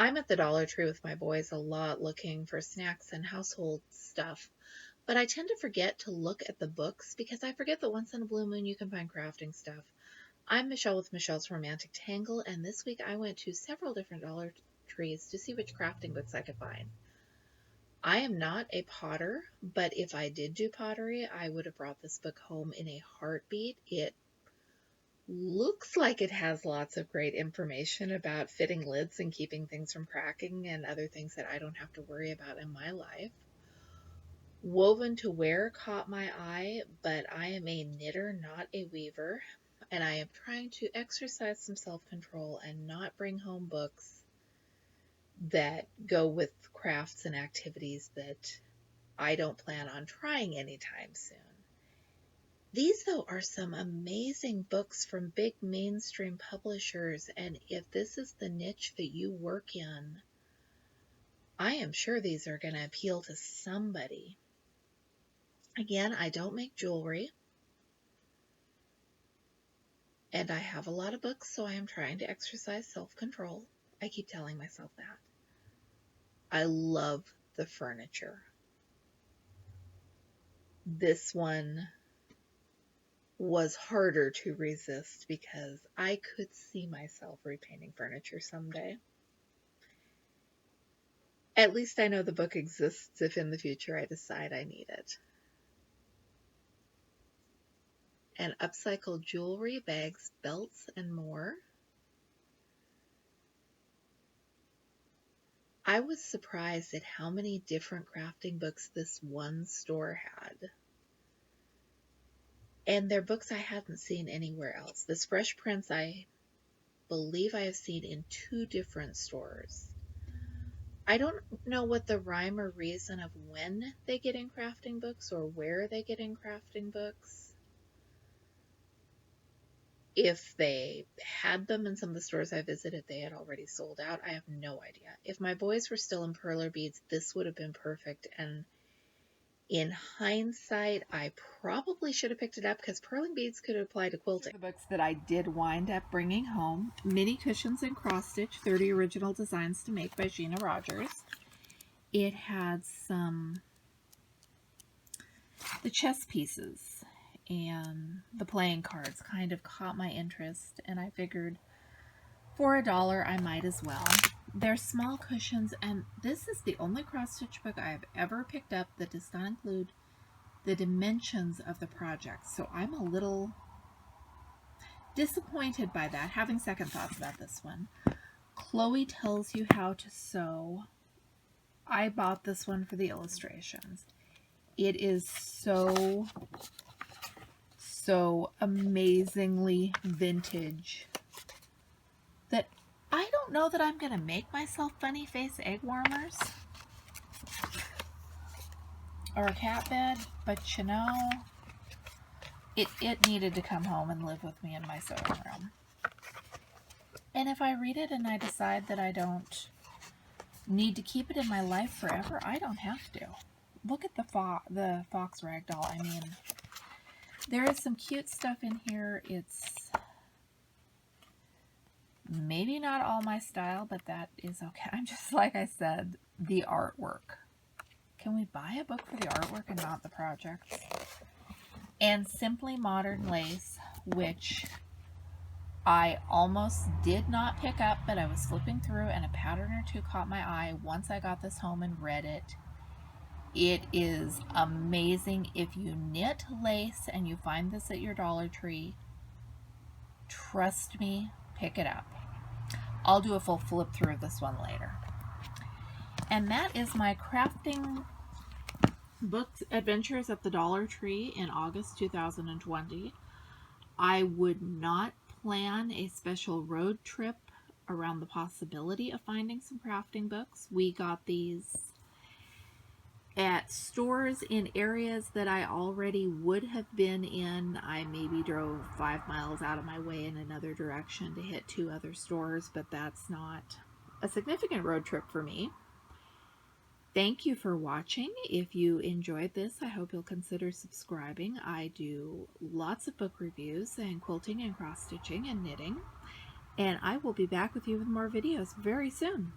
I'm at the Dollar Tree with my boys a lot looking for snacks and household stuff, but I tend to forget to look at the books because I forget that once in a blue moon you can find crafting stuff. I'm Michelle with Michelle's Romantic Tangle, and this week I went to several different Dollar Trees to see which crafting books I could find. I am not a potter, but if I did do pottery, I would have brought this book home in a heartbeat. It looks like it has lots of great information about fitting lids and keeping things from cracking and other things that I don't have to worry about in my life. Woven to Wear caught my eye, but I am a knitter, not a weaver, and I am trying to exercise some self-control and not bring home books that go with crafts and activities that I don't plan on trying anytime soon. These, though, are some amazing books from big mainstream publishers, and if this is the niche that you work in, I am sure these are going to appeal to somebody. Again, I don't make jewelry, and I have a lot of books, so I am trying to exercise self-control. I keep telling myself that. I love the furniture. This one was harder to resist because I could see myself repainting furniture someday. At least I know the book exists if in the future I decide I need it. And upcycled jewelry, bags, belts, and more. I was surprised at how many different crafting books this one store had. And they're books I hadn't seen anywhere else. This Fresh Prince I believe I have seen in 2 different stores. I don't know what the rhyme or reason of when they get in crafting books or where they get in crafting books. If they had them in some of the stores I visited, they had already sold out. I have no idea. If my boys were still in perler beads, this would have been perfect. And in hindsight, I probably should have picked it up because purling beads could apply to quilting. The books that I did wind up bringing home: Mini Cushions in Cross Stitch, 30 Original Designs to Make by Gina Rogers. It had the chess pieces and the playing cards kind of caught my interest, and I figured for $1 I might as well. They're small cushions, and this is the only cross-stitch book I have ever picked up that does not include the dimensions of the project, so I'm a little disappointed by that, having second thoughts about this one. Chloe Tells You How to Sew. I bought this one for the illustrations. It is so amazingly vintage that I don't know that I'm going to make myself funny face egg warmers or a cat bed, but you know, it needed to come home and live with me in my sewing room. And if I read it and I decide that I don't need to keep it in my life forever, I don't have to. Look at the fox ragdoll. I mean, there is some cute stuff in here. It's maybe not all my style, but that is okay. I'm just, like I said, the artwork. Can we buy a book for the artwork and not the projects? And Simply Modern Lace, which I almost did not pick up, but I was flipping through and a pattern or 2 caught my eye once I got this home and read it. It is amazing. If you knit lace and you find this at your Dollar Tree, trust me, pick it up. I'll do a full flip through of this one later. And that is my crafting book adventures at the Dollar Tree in August 2020. I would not plan a special road trip around the possibility of finding some crafting books. We got these at stores in areas that I already would have been in. I maybe drove 5 miles out of my way in another direction to hit 2 other stores, but that's not a significant road trip for me. Thank you for watching. If you enjoyed this, I hope you'll consider subscribing. I do lots of book reviews and quilting and cross-stitching and knitting, and I will be back with you with more videos very soon.